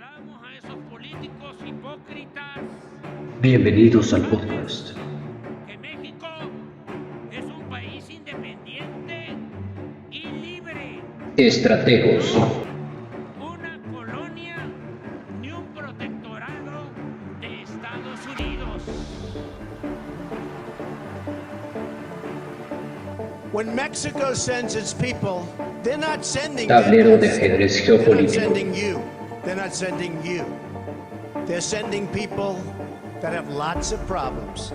Señalamos a esos políticos hipócritas Bienvenidos al podcast. que México es un país independiente y libre, Estrategos. una colonia ni un protectorado de Estados Unidos. When Mexico sends its people, they're not sending Tablero de them. ajedrez They're not geopolítico. sending you. They're not sending you. They're sending people that have lots of problems.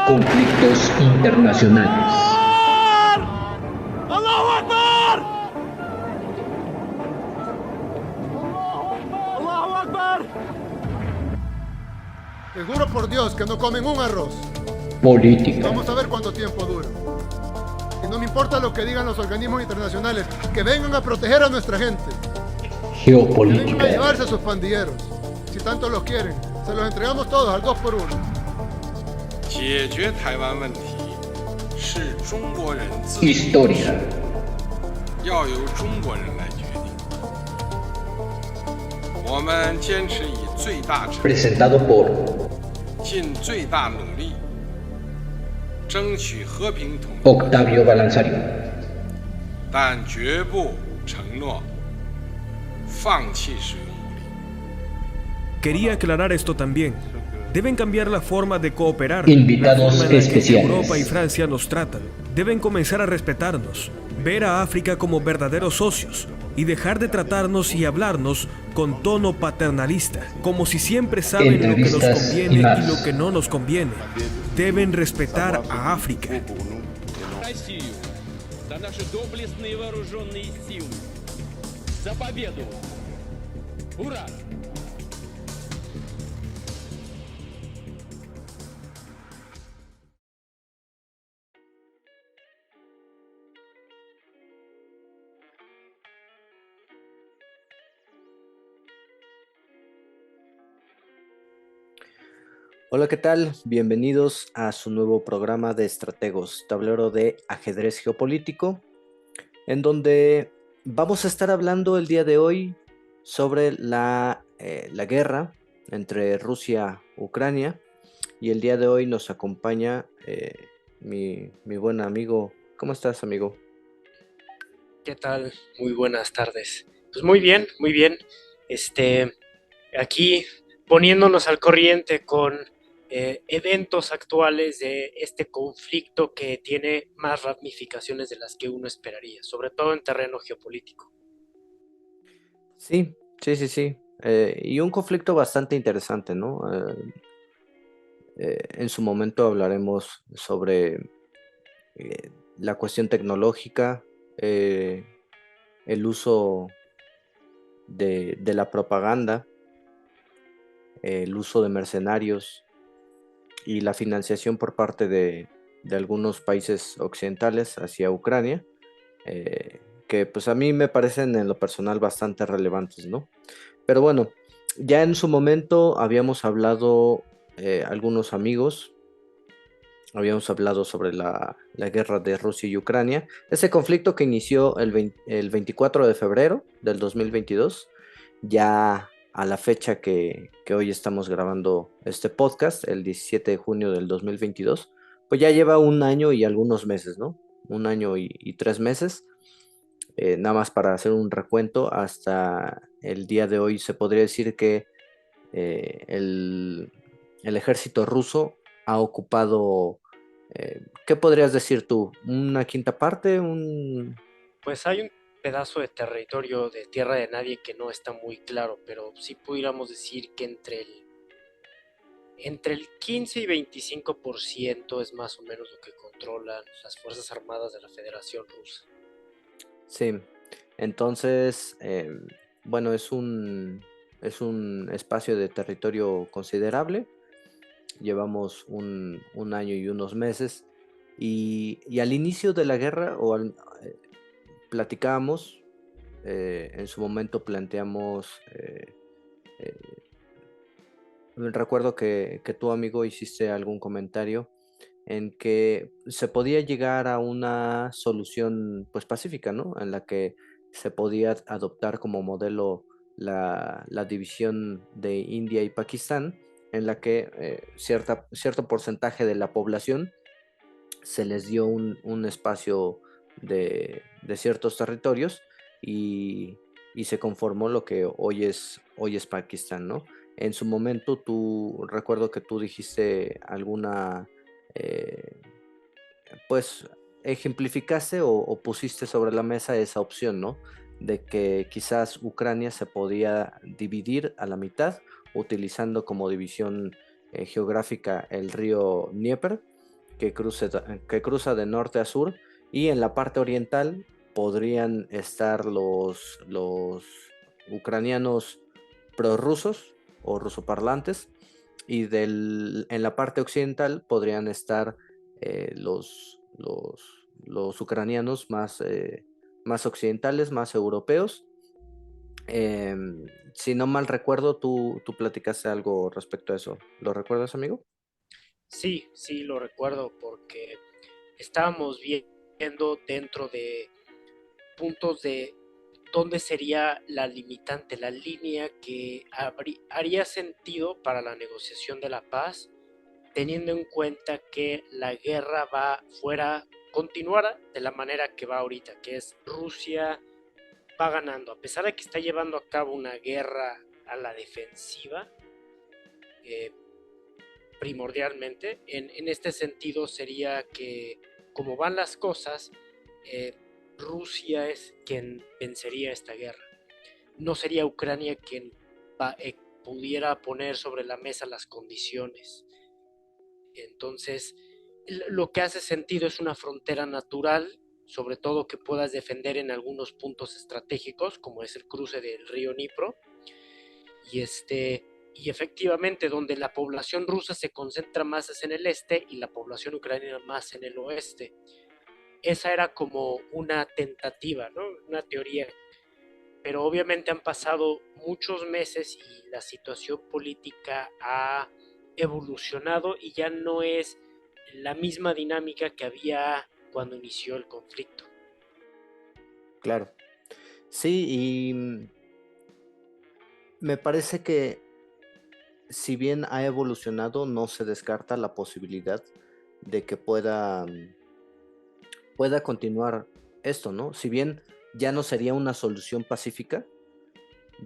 Conflictos internacionales. Les juro por Dios que no comen un arroz. Política. Vamos a ver cuánto tiempo dura. Y no me importa lo que digan los organismos internacionales, que vengan a proteger a nuestra gente. Que vengan a Geopolítica. llevarse a sus pandilleros. Si tanto los quieren, se los entregamos todos al 2 por 1. 解决台湾问题是中国人自己的事， Historia. 要由中国人来决定。我们坚持以最大诚意、 Presentado por 尽最大努力，争取和平统一， Octavio Balanzario. 但绝不承诺放弃使用武力。 Quería aclarar esto también. Deben cambiar la forma de cooperar. Invitados la forma en la que especiales. Europa y Francia nos tratan. Deben comenzar a respetarnos, ver a África como verdaderos socios y dejar de tratarnos y hablarnos con tono paternalista, como si siempre saben lo que nos Entrevistas conviene y más. y lo que no nos conviene. Deben respetar a África. Россию за наши доблестные вооруженные силы. За победу! Ура! Hola, ¿qué tal? Bienvenidos a su nuevo programa de Estrategos, tablero de ajedrez geopolítico, en donde vamos a estar hablando el día de hoy sobre la guerra entre Rusia y Ucrania. Y el día de hoy nos acompaña mi buen amigo. ¿Cómo estás, amigo? ¿Qué tal? Muy buenas tardes. Pues muy bien, muy bien. Aquí poniéndonos al corriente con eventos actuales de este conflicto que tiene más ramificaciones de las que uno esperaría, sobre todo en terreno geopolítico. Sí. Y un conflicto bastante interesante, ¿no? En su momento hablaremos sobre la cuestión tecnológica, el uso de la propaganda, el uso de mercenarios y la financiación por parte de algunos países occidentales hacia Ucrania, que pues a mí me parecen en lo personal bastante relevantes, ¿no? Pero bueno, ya en su momento habíamos hablado, algunos amigos, habíamos hablado sobre la guerra de Rusia y Ucrania, ese conflicto que inició el 24 de febrero del 2022, ya a la fecha que hoy estamos grabando este podcast, el 17 de junio del 2022, pues ya lleva un año y algunos meses, ¿no? Un año y 3 meses. Nada más para hacer un recuento, hasta el día de hoy se podría decir que el ejército ruso ha ocupado, ¿qué podrías decir tú? ¿Una quinta parte? Pues hay un pedazo de territorio de tierra de nadie que no está muy claro, pero sí pudiéramos decir que entre el 15 y 25% es más o menos lo que controlan las Fuerzas Armadas de la Federación Rusa. Sí, entonces, bueno, es un espacio de territorio considerable. Llevamos un año y unos meses. Y al inicio de la guerra, platicábamos, en su momento planteamos, recuerdo que tú, amigo, hiciste algún comentario en que se podía llegar a una solución pues pacífica, ¿no? En la que se podía adoptar como modelo la división de India y Pakistán, en la que cierto porcentaje de la población se les dio un espacio de ciertos territorios y se conformó lo que hoy es Pakistán, ¿no? En su momento, recuerdo que tú dijiste alguna, eh, pues ejemplificaste o pusiste sobre la mesa esa opción, ¿no? De que quizás Ucrania se podía dividir a la mitad utilizando como división geográfica el río Dnieper que cruza de norte a sur, y en la parte oriental podrían estar los ucranianos prorrusos o rusoparlantes, y en la parte occidental podrían estar los ucranianos más occidentales, más europeos. Si no mal recuerdo, tú platicaste algo respecto a eso. ¿Lo recuerdas, amigo? Sí, sí, lo recuerdo porque estábamos viendo dentro de puntos de dónde sería la limitante, la línea que haría sentido para la negociación de la paz, teniendo en cuenta que la guerra continuara de la manera que va ahorita, que es Rusia va ganando, a pesar de que está llevando a cabo una guerra a la defensiva, eh, primordialmente. En este sentido sería que, como van las cosas, Rusia es quien vencería esta guerra. No sería Ucrania quien pudiera poner sobre la mesa las condiciones. Entonces, lo que hace sentido es una frontera natural, sobre todo que puedas defender en algunos puntos estratégicos, como es el cruce del río Dnipro, y efectivamente donde la población rusa se concentra más es en el este y la población ucraniana más en el oeste. Esa era como una tentativa, ¿no? Una teoría. Pero obviamente han pasado muchos meses y la situación política ha evolucionado y ya no es la misma dinámica que había cuando inició el conflicto. Claro. Sí, y me parece que si bien ha evolucionado, no se descarta la posibilidad de que pueda continuar esto, ¿no? Si bien ya no sería una solución pacífica,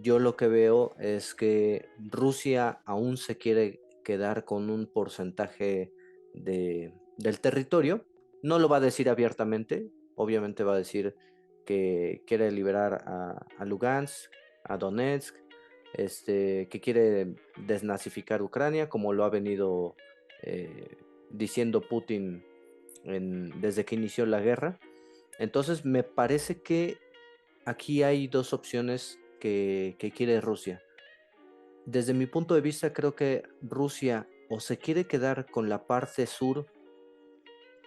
yo lo que veo es que Rusia aún se quiere quedar con un porcentaje del territorio. No lo va a decir abiertamente, obviamente va a decir que quiere liberar a Lugansk, a Donetsk, que quiere desnazificar Ucrania, como lo ha venido diciendo Putin desde que inició la guerra. Entonces me parece que aquí hay dos opciones que quiere Rusia. Desde mi punto de vista, creo que Rusia o se quiere quedar con la parte sur,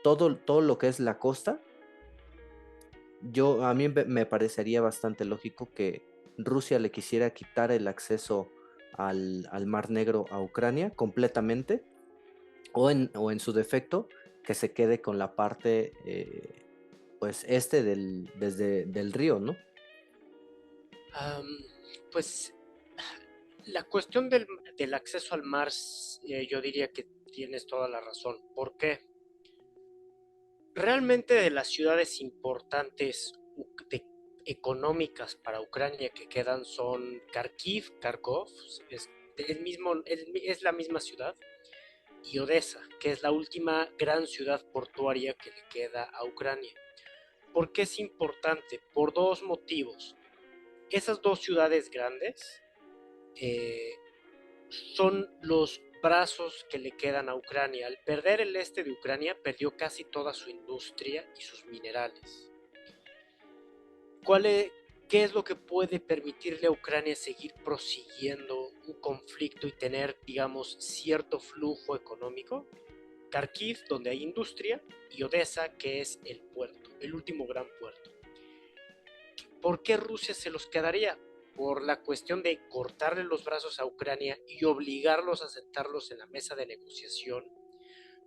todo lo que es la costa. A mí me parecería bastante lógico que Rusia le quisiera quitar el acceso al Mar Negro a Ucrania completamente, o en su defecto, que se quede con la parte pues desde del río, ¿no? Pues la cuestión del acceso al mar, yo diría que tienes toda la razón. ¿Por qué? Realmente de las ciudades importantes económicas para Ucrania que quedan son Kharkov, es la misma ciudad, y Odessa, que es la última gran ciudad portuaria que le queda a Ucrania. ¿Por qué es importante? Por dos motivos. Esas dos ciudades grandes son los brazos que le quedan a Ucrania. Al perder el este de Ucrania, perdió casi toda su industria y sus minerales. ¿Qué es lo que puede permitirle a Ucrania seguir prosiguiendo un conflicto y tener, digamos, cierto flujo económico? Kharkiv, donde hay industria, y Odessa, que es el puerto, el último gran puerto. ¿Por qué Rusia se los quedaría? Por la cuestión de cortarle los brazos a Ucrania y obligarlos a sentarlos en la mesa de negociación,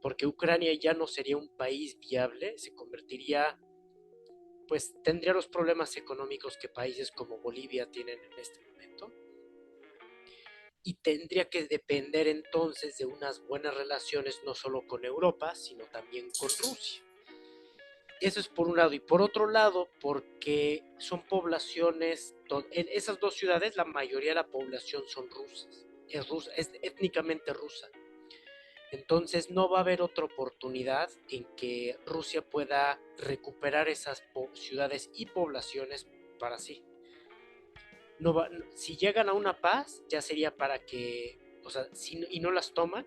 porque Ucrania ya no sería un país viable, se convertiría pues tendría los problemas económicos que países como Bolivia tienen en este momento. Y tendría que depender entonces de unas buenas relaciones no solo con Europa, sino también con Rusia. Eso es por un lado. Y por otro lado, porque son poblaciones, en esas dos ciudades la mayoría de la población son rusas, es étnicamente rusa. Entonces no va a haber otra oportunidad en que Rusia pueda recuperar esas ciudades y poblaciones para sí. Si llegan a una paz, ya sería para que, o sea, y no las toman,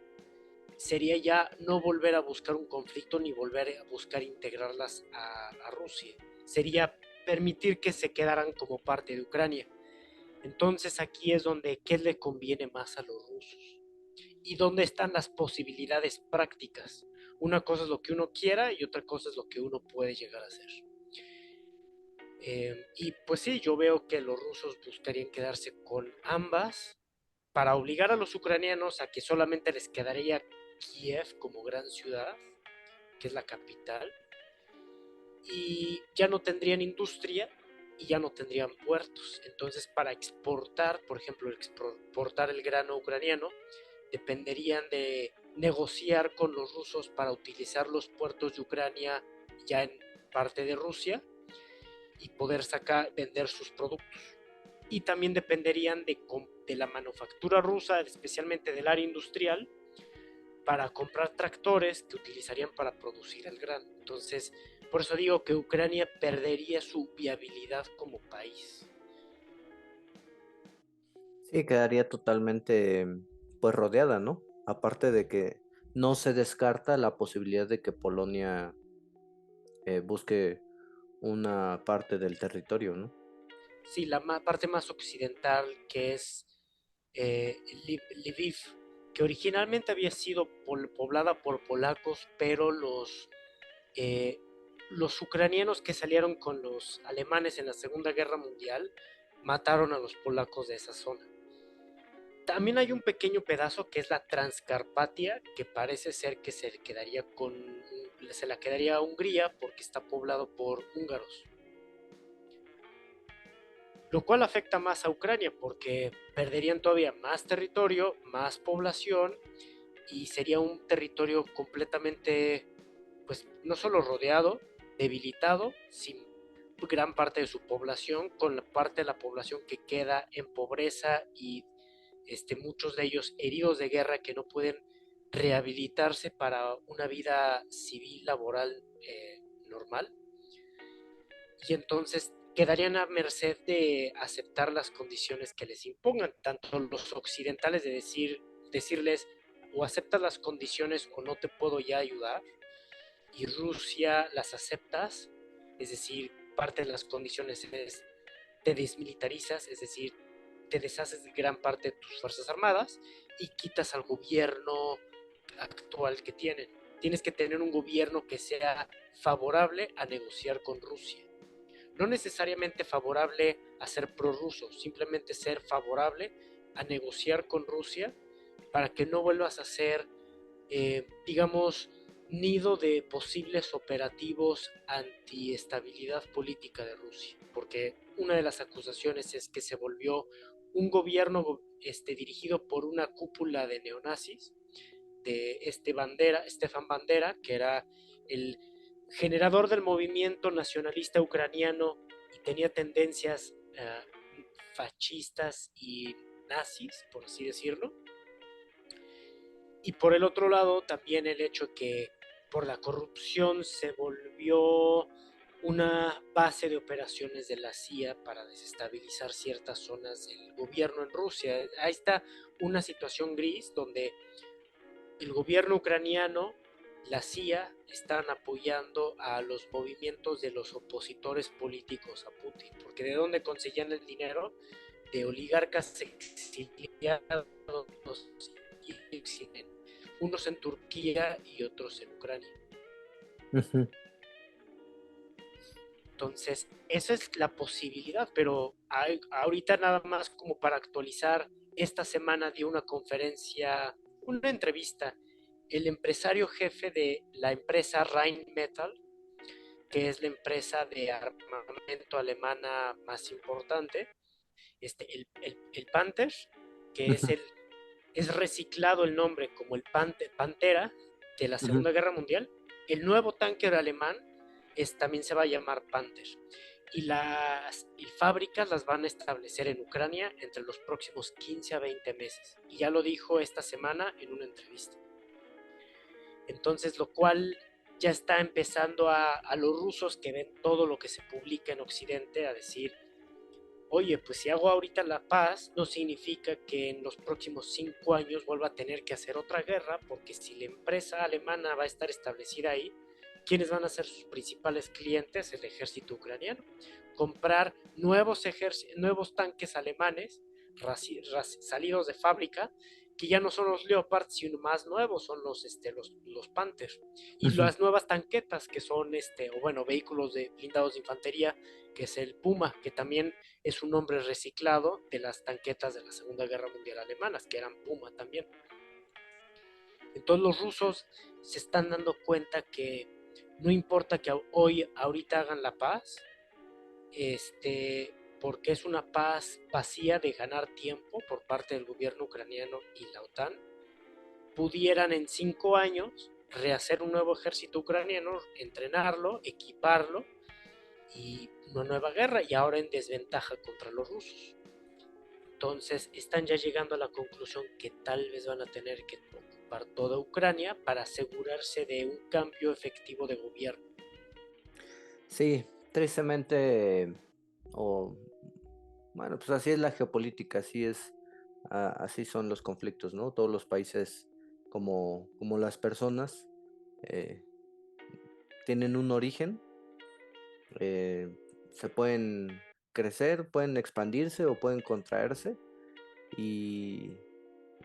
sería ya no volver a buscar un conflicto ni volver a buscar integrarlas a Rusia. Sería permitir que se quedaran como parte de Ucrania. Entonces aquí es donde qué le conviene más a los rusos y dónde están las posibilidades prácticas. Una cosa es lo que uno quiera y otra cosa es lo que uno puede llegar a hacer. Y pues sí, yo veo que los rusos buscarían quedarse con ambas para obligar a los ucranianos a que solamente les quedaría Kiev como gran ciudad, que es la capital, y ya no tendrían industria y ya no tendrían puertos. Entonces, para exportar, por ejemplo, exportar el grano ucraniano, dependerían de negociar con los rusos para utilizar los puertos de Ucrania ya en parte de Rusia y poder vender sus productos. Y también dependerían de la manufactura rusa, especialmente del área industrial, para comprar tractores que utilizarían para producir el grano. Entonces, por eso digo que Ucrania perdería su viabilidad como país. Sí, quedaría totalmente pues rodeada, ¿no? Aparte de que no se descarta la posibilidad de que Polonia busque una parte del territorio, ¿no? Sí, la parte más occidental, que es Lviv, que originalmente había sido poblada por polacos, pero los ucranianos que salieron con los alemanes en la Segunda Guerra Mundial mataron a los polacos de esa zona. También hay un pequeño pedazo que es la Transcarpatia, que parece ser que se la quedaría a Hungría porque está poblado por húngaros. Lo cual afecta más a Ucrania porque perderían todavía más territorio, más población y sería un territorio completamente, pues no solo rodeado, debilitado, sin gran parte de su población, con la parte de la población que queda en pobreza y muchos de ellos heridos de guerra que no pueden rehabilitarse para una vida civil, laboral normal. Y entonces quedarían a merced de aceptar las condiciones que les impongan, tanto los occidentales de decirles o aceptas las condiciones o no te puedo ya ayudar, y Rusia las aceptas, es decir, parte de las condiciones es te desmilitarizas, es decir, te deshaces de gran parte de tus fuerzas armadas y quitas al gobierno actual que tienen. Tienes que tener un gobierno que sea favorable a negociar con Rusia. No necesariamente favorable a ser prorruso, simplemente ser favorable a negociar con Rusia para que no vuelvas a ser, digamos, nido de posibles operativos antiestabilidad política de Rusia, porque una de las acusaciones es que se volvió un gobierno dirigido por una cúpula de neonazis, de Stefan Bandera, que era el generador del movimiento nacionalista ucraniano y tenía tendencias fascistas y nazis, por así decirlo. Y por el otro lado, también el hecho que por la corrupción se volvió una base de operaciones de la CIA para desestabilizar ciertas zonas del gobierno en Rusia. Ahí está una situación gris donde el gobierno ucraniano, la CIA, están apoyando a los movimientos de los opositores políticos a Putin, porque ¿de dónde conseguían el dinero? De oligarcas exiliados, unos en Turquía y otros en Ucrania. Uh-huh. Entonces, esa es la posibilidad, pero ahorita nada más como para actualizar, esta semana dio una conferencia, una entrevista, el empresario jefe de la empresa Rheinmetall, que es la empresa de armamento alemana más importante, el Panther, que Ujú, es reciclado el nombre como el Pantera de la ujú. Segunda Guerra Mundial. El nuevo tanque alemán también se va a llamar Panther. Y fábricas las van a establecer en Ucrania entre los próximos 15 a 20 meses. Y ya lo dijo esta semana en una entrevista. Entonces, lo cual ya está empezando a los rusos que ven todo lo que se publica en Occidente a decir, oye, pues si hago ahorita la paz, no significa que en los próximos 5 años vuelva a tener que hacer otra guerra, porque si la empresa alemana va a estar establecida ahí, ¿quiénes van a ser sus principales clientes? El ejército ucraniano. Comprar nuevos tanques alemanes salidos de fábrica, que ya no son los Leopard, sino más nuevos, son los Panther. Y Ujú. las nuevas tanquetas, que son, vehículos blindados de infantería, que es el Puma, que también es un nombre reciclado de las tanquetas de la Segunda Guerra Mundial alemanas, que eran Puma también. Entonces los rusos se están dando cuenta que no importa que ahorita hagan la paz, porque es una paz vacía de ganar tiempo por parte del gobierno ucraniano y la OTAN, pudieran en 5 años rehacer un nuevo ejército ucraniano, entrenarlo, equiparlo y una nueva guerra, y ahora en desventaja contra los rusos. Entonces están ya llegando a la conclusión que tal vez van a tener que ocupar toda Ucrania para asegurarse de un cambio efectivo de gobierno. Sí, tristemente, o bueno, pues así es la geopolítica, así son los conflictos, ¿no? Todos los países, como las personas, eh, tienen un origen, se pueden crecer, pueden expandirse o pueden contraerse y,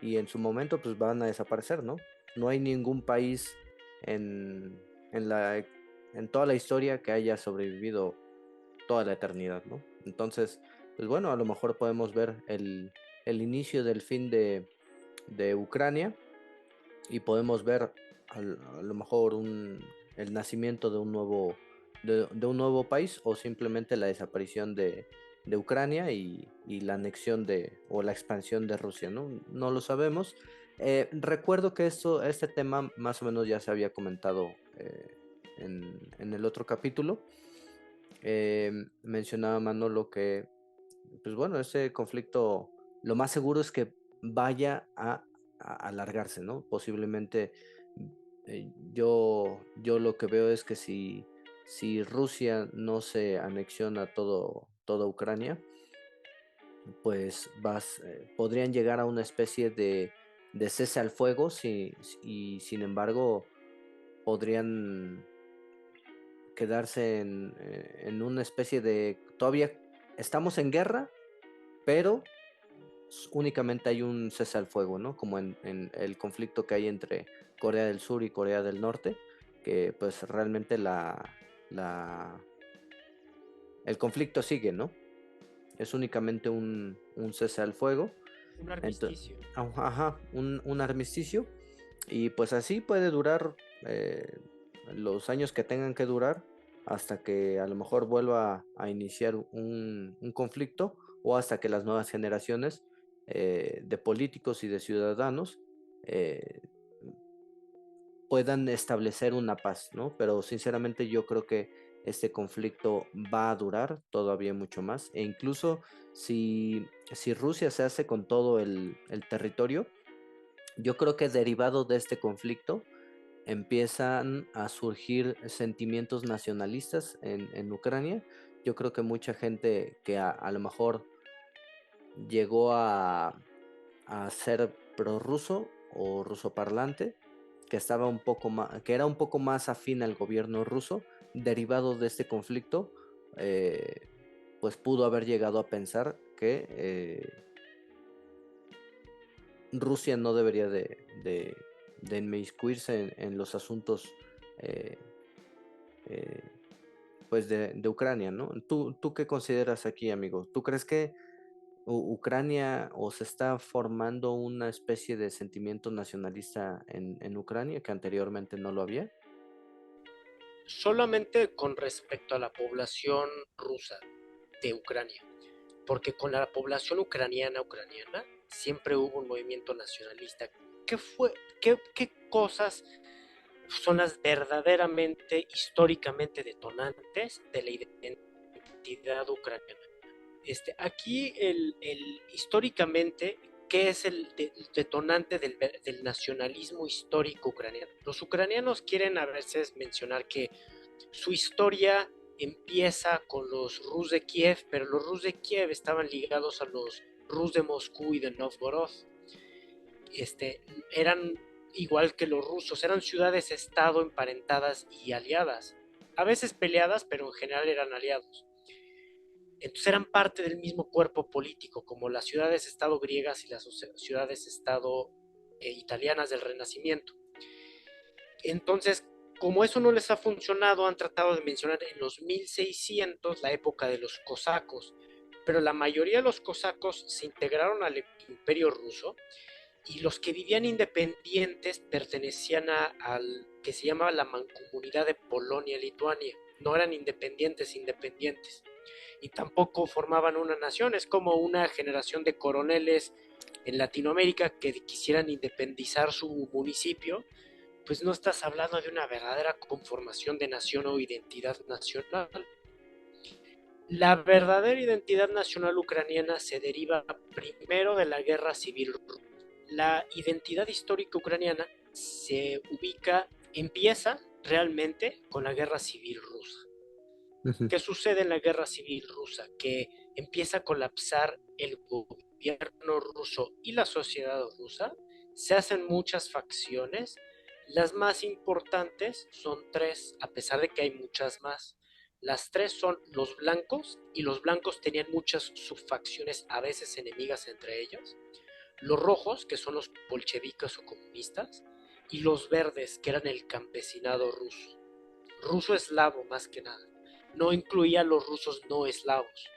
y en su momento pues van a desaparecer, ¿no? No hay ningún país en, en en toda la historia que haya sobrevivido toda la eternidad, ¿no? Entonces, pues bueno, a lo mejor podemos ver el inicio del fin de Ucrania y podemos ver a lo mejor el nacimiento de un nuevo país o simplemente la desaparición de Ucrania y la anexión o la expansión de Rusia, ¿no? No lo sabemos. Recuerdo que este tema más o menos ya se había comentado en el otro capítulo. Mencionaba Manolo que, pues bueno, ese conflicto lo más seguro es que vaya a alargarse, ¿no? Posiblemente yo lo que veo es que si Rusia no se anexiona toda Ucrania, pues podrían llegar a una especie de cese al fuego y sin embargo podrían quedarse en una especie de todavía estamos en guerra, pero únicamente hay un cese al fuego, ¿no? Como en el conflicto que hay entre Corea del Sur y Corea del Norte, que pues realmente el conflicto sigue, ¿no? Es únicamente un cese al fuego. Un armisticio. Ajá, un armisticio. Y pues así puede durar los años que tengan que durar hasta que a lo mejor vuelva a iniciar un conflicto o hasta que las nuevas generaciones de políticos y de ciudadanos eh, puedan establecer una paz, ¿no? Pero sinceramente yo creo que este conflicto va a durar todavía mucho más e incluso si Rusia se hace con todo el territorio, yo creo que derivado de este conflicto empiezan a surgir sentimientos nacionalistas en Ucrania. Yo creo que mucha gente que a lo mejor llegó a ser prorruso o rusoparlante, que era un poco más afín al gobierno ruso, derivado de este conflicto, pues pudo haber llegado a pensar que Rusia no debería de inmiscuirse en los asuntos eh, eh, pues de Ucrania, ¿no? ¿Tú qué consideras aquí, amigo? ¿Tú crees que Ucrania o se está formando una especie de sentimiento nacionalista en Ucrania que anteriormente no lo había? solamente con respecto a la población rusa de Ucrania, porque con la población ucraniana siempre hubo un movimiento nacionalista. ¿Qué cosas son las verdaderamente históricamente detonantes de la identidad ucraniana? Aquí históricamente, ¿qué es el detonante del nacionalismo histórico ucraniano? Los ucranianos quieren a veces mencionar que su historia empieza con los Rus de Kiev, pero los Rus de Kiev estaban ligados a los Rus de Moscú y de Novgorod. Eran igual que los rusos, eran ciudades-estado emparentadas y aliadas, a veces peleadas, pero en general eran aliados. Entonces eran parte del mismo cuerpo político, como las ciudades-estado griegas y las ciudades-estado italianas del Renacimiento. Entonces, como eso no les ha funcionado, han tratado de mencionar en los 1600 la época de los cosacos, pero la mayoría de los cosacos se integraron al Imperio Ruso, y los que vivían independientes pertenecían al que se llamaba la Mancomunidad de Polonia-Lituania. No eran independientes, y tampoco formaban una nación. Es como una generación de coroneles en Latinoamérica que quisieran independizar su municipio. Pues no estás hablando de una verdadera conformación de nación o identidad nacional. La verdadera identidad nacional ucraniana se deriva primero de la guerra civil. La identidad histórica ucraniana empieza realmente con la guerra civil rusa. ¿Qué sucede en la guerra civil rusa? Que empieza a colapsar el gobierno ruso y la sociedad rusa. Se hacen muchas facciones. Las más importantes son 3, a pesar de que hay muchas más. Las 3 son los blancos, y los blancos tenían muchas subfacciones, a veces enemigas entre ellos. Los rojos, que son los bolcheviques o comunistas, y los verdes, que eran el campesinado ruso eslavo más que nada. No incluía a los rusos no eslavos.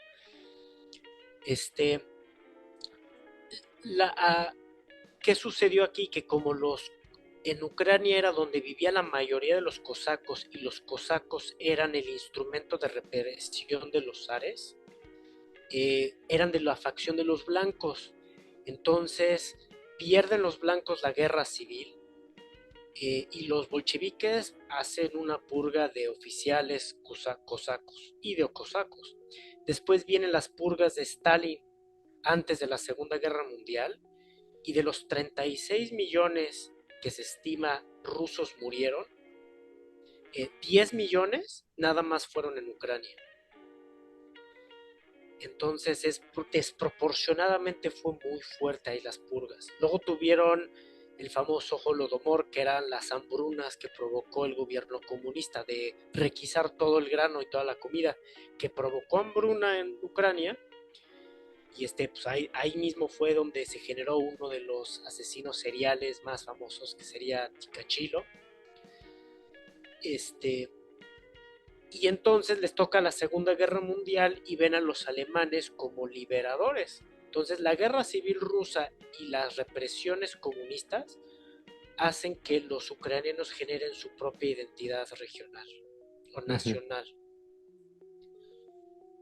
¿Qué sucedió aquí? Que como en Ucrania era donde vivía la mayoría de los cosacos, y los cosacos eran el instrumento de represión de los zares, eran de la facción de los blancos. Entonces pierden los blancos la guerra civil, y los bolcheviques hacen una purga de oficiales cosacos y de cosacos. Después vienen las purgas de Stalin antes de la Segunda Guerra Mundial, y de los 36 millones que se estima rusos murieron, 10 millones nada más fueron en Ucrania. Entonces desproporcionadamente fue muy fuerte ahí las purgas. Luego tuvieron el famoso Holodomor, que eran las hambrunas que provocó el gobierno comunista de requisar todo el grano y toda la comida, que provocó hambruna en Ucrania. Y pues ahí mismo fue donde se generó uno de los asesinos seriales más famosos, que sería Chikatilo. Y entonces les toca la Segunda Guerra Mundial y ven a los alemanes como liberadores. Entonces la guerra civil rusa y las represiones comunistas hacen que los ucranianos generen su propia identidad regional o nacional.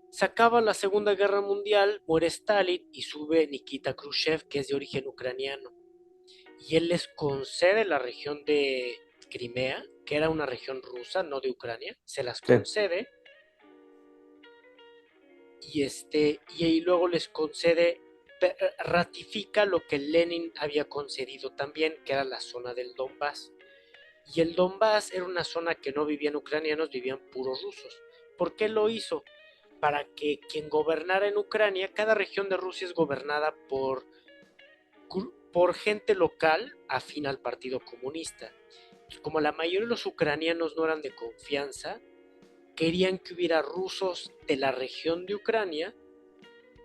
Se acaba la Segunda Guerra Mundial, muere Stalin y sube Nikita Khrushchev, que es de origen ucraniano. Y él les concede la región de Crimea, que era una región rusa, no de Ucrania, se las concede. Y ahí luego les concede, ratifica lo que Lenin había concedido también, que era la zona del Donbass. Y el Donbass era una zona que no vivían ucranianos, vivían puros rusos. ¿Por qué lo hizo? Para que quien gobernara en Ucrania, cada región de Rusia es gobernada por gente local afín al Partido Comunista. Como la mayoría de los ucranianos no eran de confianza, querían que hubiera rusos de la región de Ucrania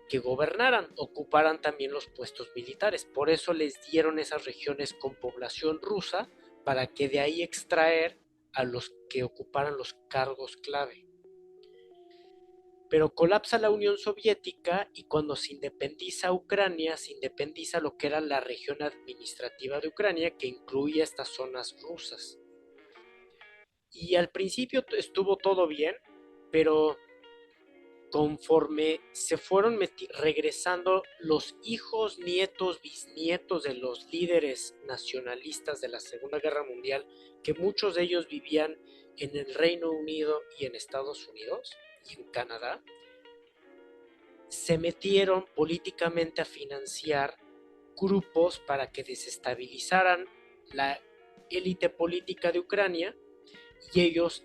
que gobernaran, ocuparan también los puestos militares. Por eso les dieron esas regiones con población rusa, para que de ahí extraer a los que ocuparan los cargos clave. Pero colapsa la Unión Soviética, y cuando se independiza Ucrania, se independiza lo que era la región administrativa de Ucrania, que incluía estas zonas rusas. Y al principio estuvo todo bien, pero conforme se fueron regresando los hijos, nietos, bisnietos de los líderes nacionalistas de la Segunda Guerra Mundial, que muchos de ellos vivían en el Reino Unido y en Estados Unidos y en Canadá, se metieron políticamente a financiar grupos para que desestabilizaran la élite política de Ucrania y ellos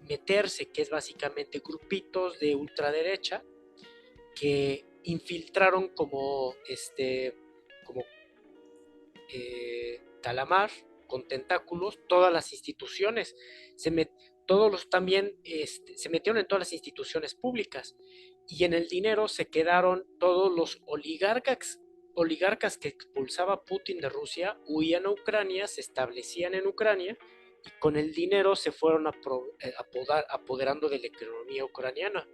meterse, que es básicamente grupitos de ultraderecha que infiltraron como calamar con tentáculos todas las instituciones. Se metieron en todas las instituciones públicas y en el dinero se quedaron todos los oligarcas que expulsaba Putin de Rusia, huían a Ucrania, se establecían en Ucrania y con el dinero se fueron apoderando de la economía ucraniana.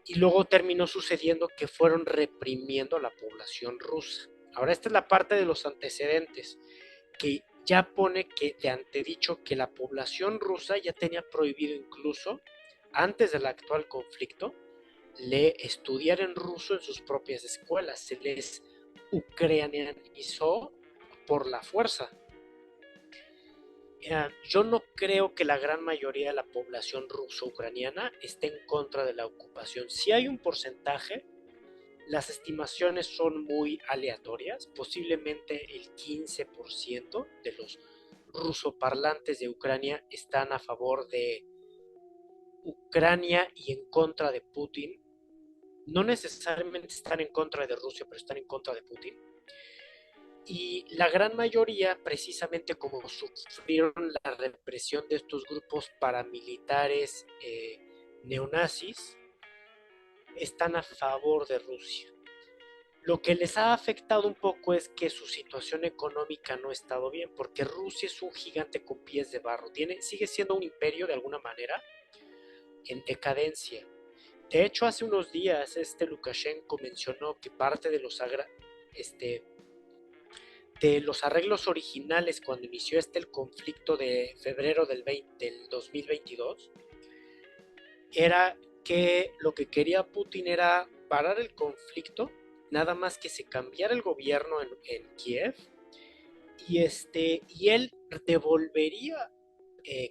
Y luego terminó sucediendo que fueron reprimiendo a la población rusa. Ahora esta es la parte de los antecedentes, que ya pone que de antedicho que la población rusa ya tenía prohibido incluso, antes del actual conflicto, estudiar en ruso en sus propias escuelas. Se les ucranianizó por la fuerza. Yo no creo que la gran mayoría de la población ruso-ucraniana esté en contra de la ocupación. Si hay un porcentaje, las estimaciones son muy aleatorias, posiblemente el 15% de los rusoparlantes de Ucrania están a favor de Ucrania y en contra de Putin. No necesariamente están en contra de Rusia, pero están en contra de Putin. Y la gran mayoría, precisamente como sufrieron la represión de estos grupos paramilitares neonazis, están a favor de Rusia. Lo que les ha afectado un poco es que su situación económica no ha estado bien, porque Rusia es un gigante con pies de barro. Sigue siendo un imperio de alguna manera en decadencia. De hecho, hace unos días Lukashenko mencionó que parte de los arreglos originales cuando inició el conflicto de febrero del 2022 era que lo que quería Putin era parar el conflicto, nada más que se cambiara el gobierno en Kiev y él devolvería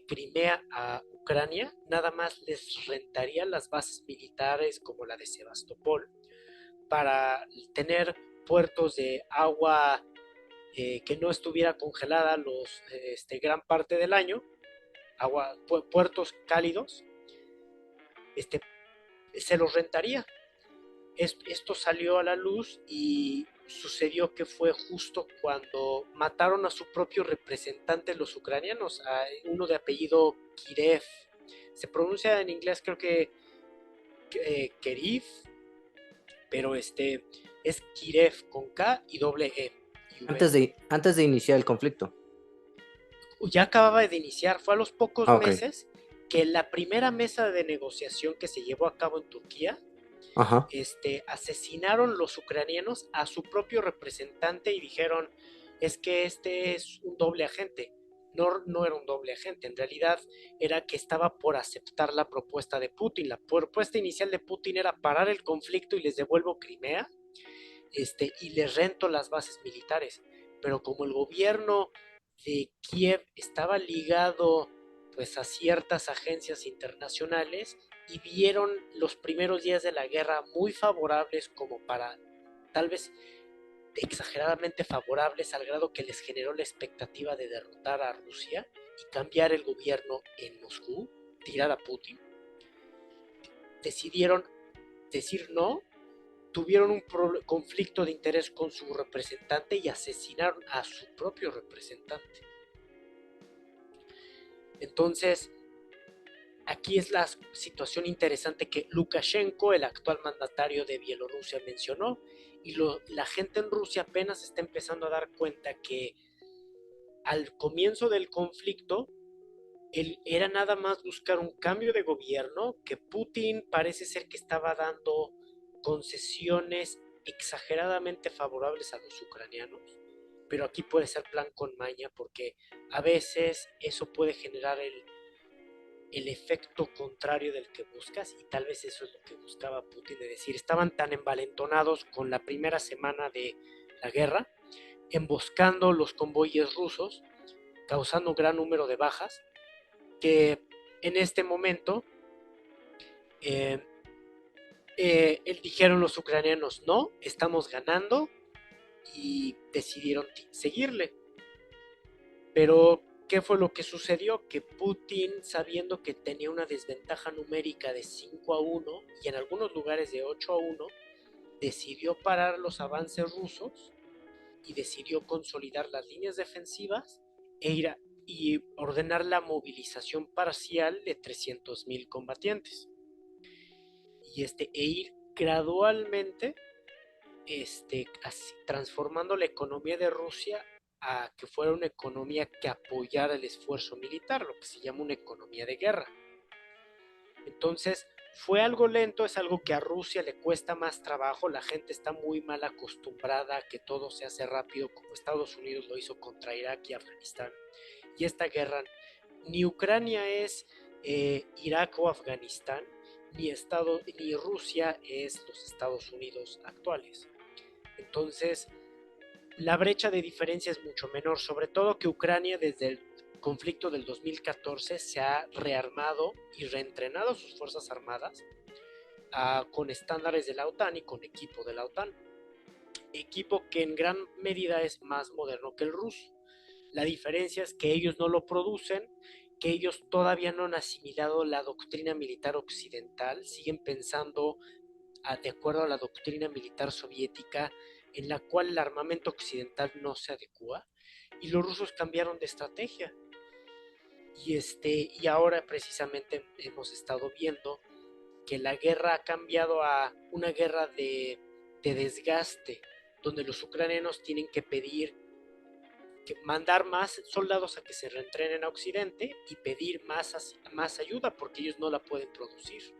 Crimea a Ucrania, nada más les rentaría las bases militares como la de Sebastopol para tener puertos de agua que no estuviera congelada gran parte del año, puertos cálidos, se los rentaría. Esto salió a la luz y sucedió que fue justo cuando mataron a su propio representante los ucranianos, a uno de apellido Kirev. Se pronuncia en inglés creo que Keriv, pero es Kirev con K y doble E. Antes de iniciar el conflicto. Ya acababa de iniciar, fue a los pocos meses que la primera mesa de negociación que se llevó a cabo en Turquía, asesinaron los ucranianos a su propio representante y dijeron, es que es un doble agente. No era un doble agente, en realidad era que estaba por aceptar la propuesta de Putin. La propuesta inicial de Putin era parar el conflicto y les devuelvo Crimea, y les rento las bases militares. Pero como el gobierno de Kiev estaba ligado pues a ciertas agencias internacionales y vieron los primeros días de la guerra muy favorables, como para tal vez exageradamente favorables, al grado que les generó la expectativa de derrotar a Rusia y cambiar el gobierno en Moscú, tirar a Putin, decidieron decir no, tuvieron un conflicto de interés con su representante y asesinaron a su propio representante. Entonces, aquí es la situación interesante que Lukashenko, el actual mandatario de Bielorrusia, mencionó, y la gente en Rusia apenas está empezando a dar cuenta que al comienzo del conflicto era nada más buscar un cambio de gobierno, que Putin parece ser que estaba dando concesiones exageradamente favorables a los ucranianos, pero aquí puede ser plan con maña, porque a veces eso puede generar el efecto contrario del que buscas, y tal vez eso es lo que buscaba Putin, de decir, estaban tan envalentonados con la primera semana de la guerra, emboscando los convoyes rusos, causando un gran número de bajas, que en este momento dijeron los ucranianos, no, estamos ganando, y decidieron seguirle. Pero ¿qué fue lo que sucedió? Que Putin, sabiendo que tenía una desventaja numérica de 5-1 y en algunos lugares de 8-1, decidió parar los avances rusos y decidió consolidar las líneas defensivas y ordenar la movilización parcial de 300,000 combatientes. E ir gradualmente transformando la economía de Rusia a que fuera una economía que apoyara el esfuerzo militar, lo que se llama una economía de guerra. Entonces, fue algo lento, es algo que a Rusia le cuesta más trabajo, la gente está muy mal acostumbrada a que todo se hace rápido, como Estados Unidos lo hizo contra Irak y Afganistán. Y esta guerra, ni Ucrania es Irak o Afganistán, ni Rusia es los Estados Unidos actuales. Entonces, la brecha de diferencia es mucho menor, sobre todo que Ucrania desde el conflicto del 2014 se ha rearmado y reentrenado sus fuerzas armadas con estándares de la OTAN y con equipo de la OTAN. Equipo que en gran medida es más moderno que el ruso. La diferencia es que ellos no lo producen, que ellos todavía no han asimilado la doctrina militar occidental, siguen pensando de acuerdo a la doctrina militar soviética, en la cual el armamento occidental no se adecua, y los rusos cambiaron de estrategia. Y ahora precisamente hemos estado viendo que la guerra ha cambiado a una guerra de desgaste, donde los ucranianos tienen que mandar más soldados a que se reentrenen a Occidente y pedir más ayuda porque ellos no la pueden producir.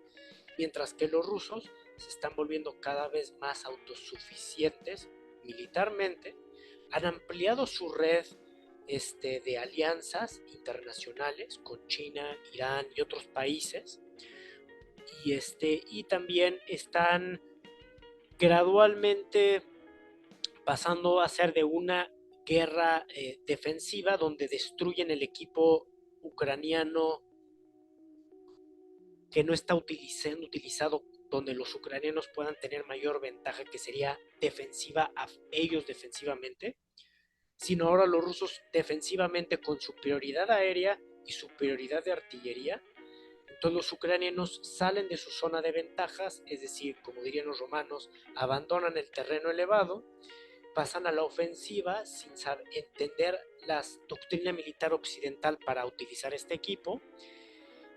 Mientras que los rusos se están volviendo cada vez más autosuficientes militarmente, han ampliado su red de alianzas internacionales con China, Irán y otros países, y también están gradualmente pasando a ser de una guerra defensiva donde destruyen el equipo ucraniano que no está utilizado, donde los ucranianos puedan tener mayor ventaja, que sería defensiva a ellos defensivamente, sino ahora los rusos defensivamente con superioridad aérea y superioridad de artillería. Entonces los ucranianos salen de su zona de ventajas, es decir, como dirían los romanos, abandonan el terreno elevado, pasan a la ofensiva sin entender la doctrina militar occidental para utilizar este equipo,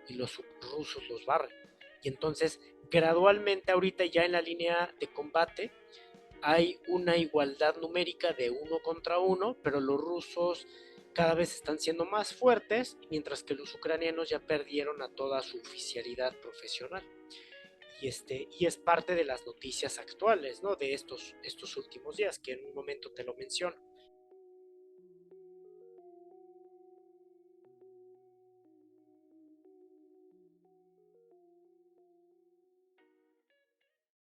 y los rusos los barren. Y entonces gradualmente ahorita ya en la línea de combate hay una igualdad numérica de 1 contra 1, pero los rusos cada vez están siendo más fuertes, mientras que los ucranianos ya perdieron a toda su oficialidad profesional. Y es parte de las noticias actuales, ¿no? De estos últimos días, que en un momento te lo menciono.